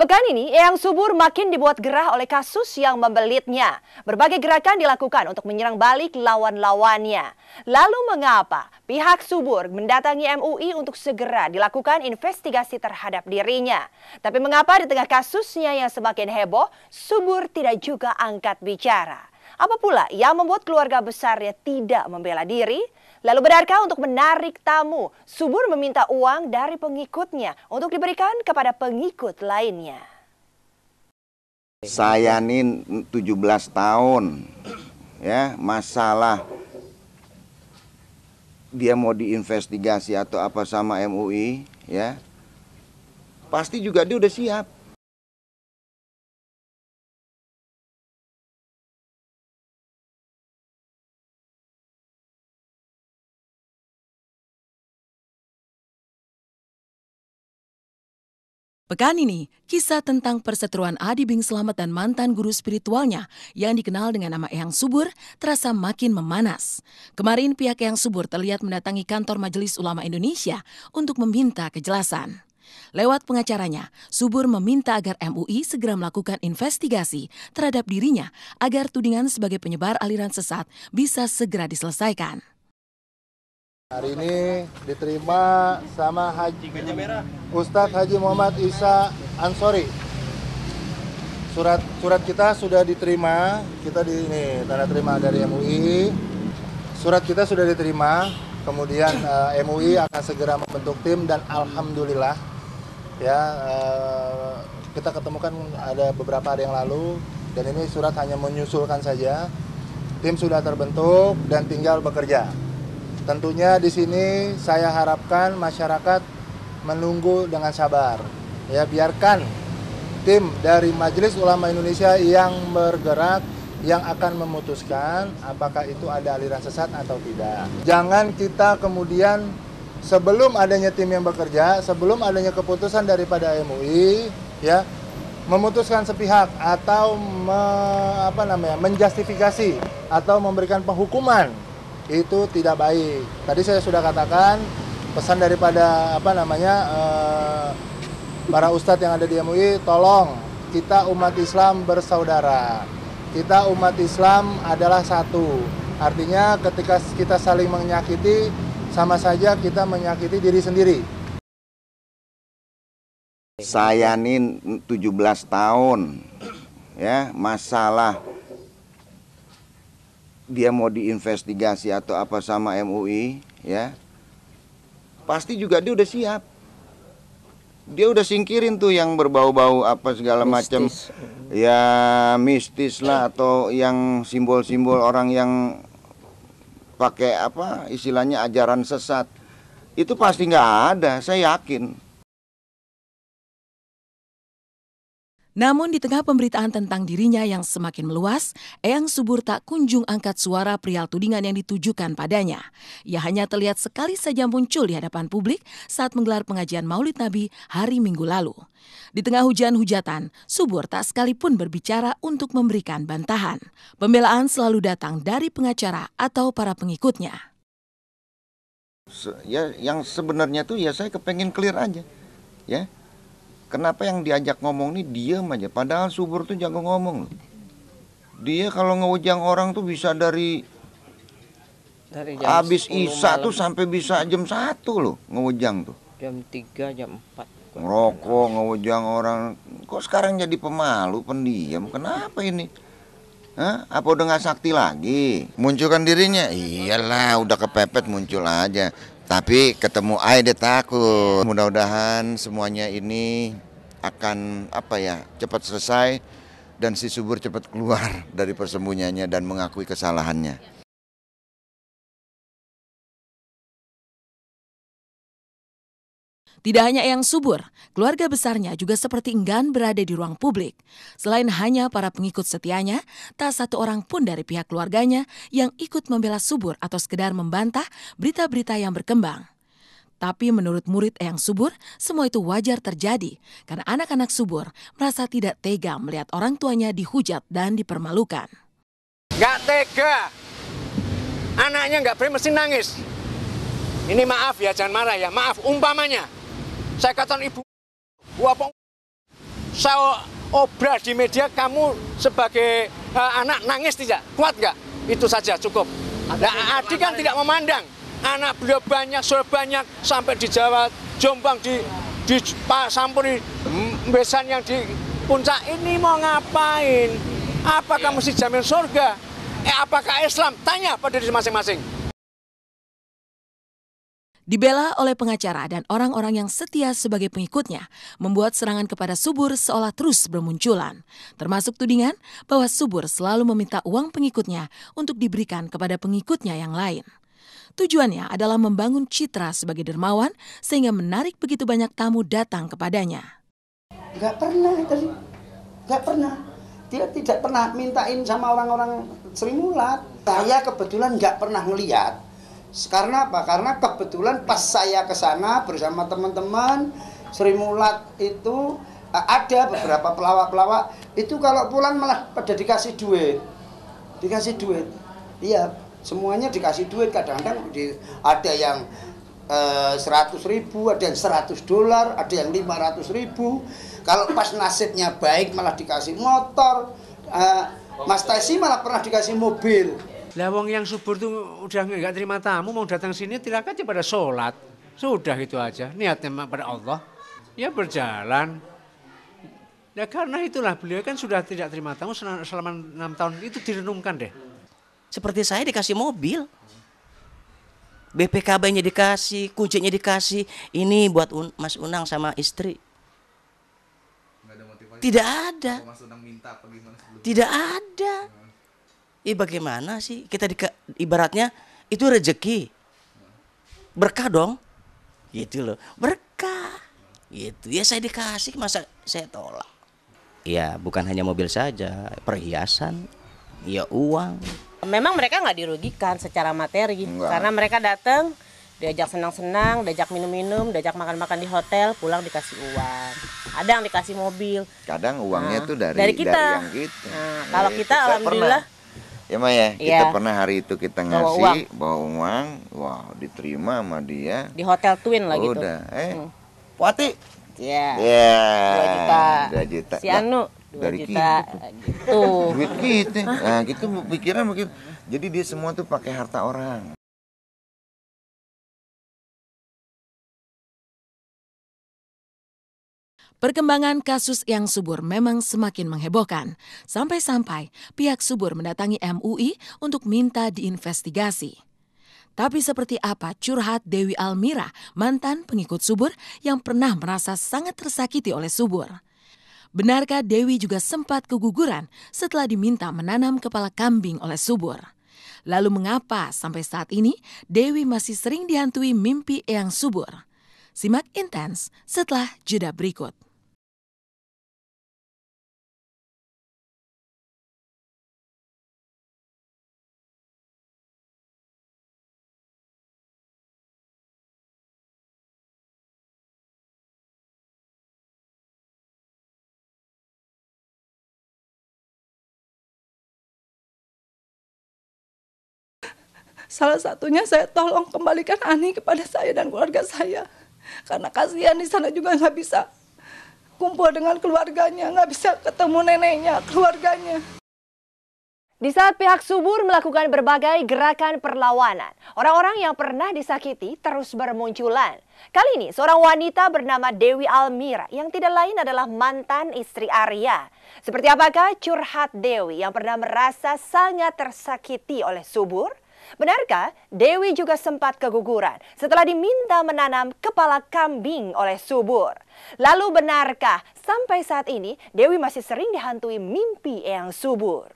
Pekan ini, Eyang Subur makin dibuat gerah oleh kasus yang membelitnya. Berbagai gerakan dilakukan untuk menyerang balik lawan-lawannya. Lalu mengapa pihak Subur mendatangi MUI untuk segera dilakukan investigasi terhadap dirinya? Tapi mengapa di tengah kasusnya yang semakin heboh, Subur tidak juga angkat bicara? Apa pula yang membuat keluarga besarnya tidak membela diri? Lalu benarkah untuk menarik tamu, Subur meminta uang dari pengikutnya untuk diberikan kepada pengikut lainnya? Saya ini 17 tahun, ya, masalah dia mau diinvestigasi atau apa sama MUI, ya, pasti juga dia udah siap. Pekan ini, kisah tentang perseteruan Adi Bing Slamet dan mantan guru spiritualnya yang dikenal dengan nama Eyang Subur terasa makin memanas. Kemarin pihak Eyang Subur terlihat mendatangi kantor Majelis Ulama Indonesia untuk meminta kejelasan. Lewat pengacaranya, Subur meminta agar MUI segera melakukan investigasi terhadap dirinya agar tudingan sebagai penyebar aliran sesat bisa segera diselesaikan. Hari ini diterima sama Ustadz Haji Muhammad Isa Ansori. Surat kita sudah diterima, kita tanda terima dari MUI. Surat kita sudah diterima, kemudian MUI akan segera membentuk tim dan alhamdulillah ya kita ketemukan ada beberapa hari yang lalu dan ini surat hanya menyusulkan saja. Tim sudah terbentuk dan tinggal bekerja. Tentunya di sini saya harapkan masyarakat menunggu dengan sabar. Ya, biarkan tim dari Majelis Ulama Indonesia yang bergerak yang akan memutuskan apakah itu ada aliran sesat atau tidak. Jangan kita kemudian sebelum adanya tim yang bekerja, sebelum adanya keputusan daripada MUI, ya, memutuskan sepihak atau menjustifikasi atau memberikan penghukuman. Itu tidak baik. Tadi saya sudah katakan pesan daripada para ustadz yang ada di MUI, tolong kita umat Islam bersaudara. Kita umat Islam adalah satu. Artinya ketika kita saling menyakiti, sama saja kita menyakiti diri sendiri. Saya ini 17 tahun, ya, masalah dia mau diinvestigasi atau apa sama MUI, ya, pasti juga dia udah siap. Dia udah singkirin tuh yang berbau-bau apa segala macam, ya mistis lah atau yang simbol-simbol orang yang pakai apa istilahnya ajaran sesat. Itu pasti nggak ada, saya yakin. Namun di tengah pemberitaan tentang dirinya yang semakin meluas, Eyang Subur tak kunjung angkat suara perihal tudingan yang ditujukan padanya. Ia hanya terlihat sekali saja muncul di hadapan publik saat menggelar pengajian Maulid Nabi hari Minggu lalu. Di tengah hujan-hujatan, Subur tak sekalipun berbicara untuk memberikan bantahan. Pembelaan selalu datang dari pengacara atau para pengikutnya. Ya, yang sebenarnya tuh ya saya kepengen clear aja, ya. Kenapa yang diajak ngomong nih diam aja, padahal Subur tuh jago ngomong loh. Dia kalau ngewujang orang tuh bisa dari habis Isya tuh sampai bisa jam 1 loh ngewujang tuh. Jam 3, jam 4. Ngerokok, ngewujang orang. Kok sekarang jadi pemalu, pendiam? Kenapa ini? Hah? Apa udah gak sakti lagi? Munculkan dirinya? Iyalah, udah kepepet muncul aja. Tapi ketemu dia takut. Mudah-mudahan semuanya ini akan cepat selesai dan si Subur cepat keluar dari persembunyiannya dan mengakui kesalahannya. Tidak hanya Eyang Subur, keluarga besarnya juga seperti enggan berada di ruang publik. Selain hanya para pengikut setianya, tak satu orang pun dari pihak keluarganya yang ikut membela Subur atau sekedar membantah berita-berita yang berkembang. Tapi menurut murid Eyang Subur, semua itu wajar terjadi karena anak-anak Subur merasa tidak tega melihat orang tuanya dihujat dan dipermalukan. Gak tega, anaknya gak boleh mesti nangis. Ini maaf ya, jangan marah ya, maaf umpamanya. Saya katakan ibu apa saya obral di media, kamu sebagai anak nangis tidak? Kuat nggak? Itu saja cukup. Nah, Adi kan tidak memandang. Anak beliau banyak, sudah banyak, sampai di Jawa, Jombang, di Pak Sampuri, besan yang di puncak ini mau ngapain? Apakah mesti jamin surga? Apakah Islam? Tanya pada diri masing-masing. Dibela oleh pengacara dan orang-orang yang setia sebagai pengikutnya, membuat serangan kepada Subur seolah terus bermunculan. Termasuk tudingan bahwa Subur selalu meminta uang pengikutnya untuk diberikan kepada pengikutnya yang lain. Tujuannya adalah membangun citra sebagai dermawan sehingga menarik begitu banyak tamu datang kepadanya. Nggak pernah. Dia tidak pernah mintain sama orang-orang Sri Mulat. Saya kebetulan nggak pernah ngeliat. Karena apa? Karena kebetulan pas saya ke sana bersama teman-teman Sri Mulat itu ada beberapa pelawak-pelawak itu kalau pulang malah pada dikasih duit. Iya, semuanya dikasih duit. Kadang-kadang ada yang 100.000, ada yang $100, ada yang 500.000. Kalau pas nasibnya baik malah dikasih motor. Mas Taisi malah pernah dikasih mobil. Lah wong yang subur tuh udah nggak terima tamu, mau datang sini tidak aja pada sholat. Sudah gitu aja, niatnya pada Allah. Ya berjalan. Ya karena itulah beliau kan sudah tidak terima tamu selama 6 tahun, itu direnungkan deh. Seperti saya dikasih mobil. BPKB-nya dikasih, kuncinya dikasih. Ini buat Mas Unang sama istri. Tidak ada. Tidak ada. Bagaimana sih kita ibaratnya itu rezeki. Berkah dong. Gitu loh. Berkah. Gitu. Ya saya dikasih, masa saya tolak. Ya bukan hanya mobil saja, perhiasan, ya uang. Memang mereka nggak dirugikan secara materi. Karena mereka datang, diajak senang-senang, diajak minum-minum, diajak makan-makan di hotel, pulang dikasih uang. Ada yang dikasih mobil. Kadang uangnya tuh dari kita. Dari yang kita. Kalau kita alhamdulillah. Ya Maya, kita pernah hari itu kita ngasih bawa uang, wow diterima sama dia. Di Hotel Twin lah gitu. Udah, Wati. Iya. 2 juta. Si Anu 2 juta. Gitu. Duit kita. Nah, gitu pikiran mungkin. Jadi dia semua tuh pakai harta orang. Perkembangan kasus Eyang Subur memang semakin menghebohkan, sampai-sampai pihak Subur mendatangi MUI untuk minta diinvestigasi. Tapi seperti apa curhat Dewi Almira, mantan pengikut Subur yang pernah merasa sangat tersakiti oleh Subur? Benarkah Dewi juga sempat keguguran setelah diminta menanam kepala kambing oleh Subur? Lalu mengapa sampai saat ini Dewi masih sering dihantui mimpi Eyang Subur? Simak intens setelah jeda berikut. Salah satunya saya tolong kembalikan Ani kepada saya dan keluarga saya. Karena kasihan di sana juga nggak bisa kumpul dengan keluarganya, nggak bisa ketemu neneknya, keluarganya. Di saat pihak Subur melakukan berbagai gerakan perlawanan, orang-orang yang pernah disakiti terus bermunculan. Kali ini seorang wanita bernama Dewi Almira yang tidak lain adalah mantan istri Arya. Seperti apakah curhat Dewi yang pernah merasa sangat tersakiti oleh Subur? Benarkah Dewi juga sempat keguguran setelah diminta menanam kepala kambing oleh Subur? Lalu benarkah sampai saat ini Dewi masih sering dihantui mimpi Eyang Subur?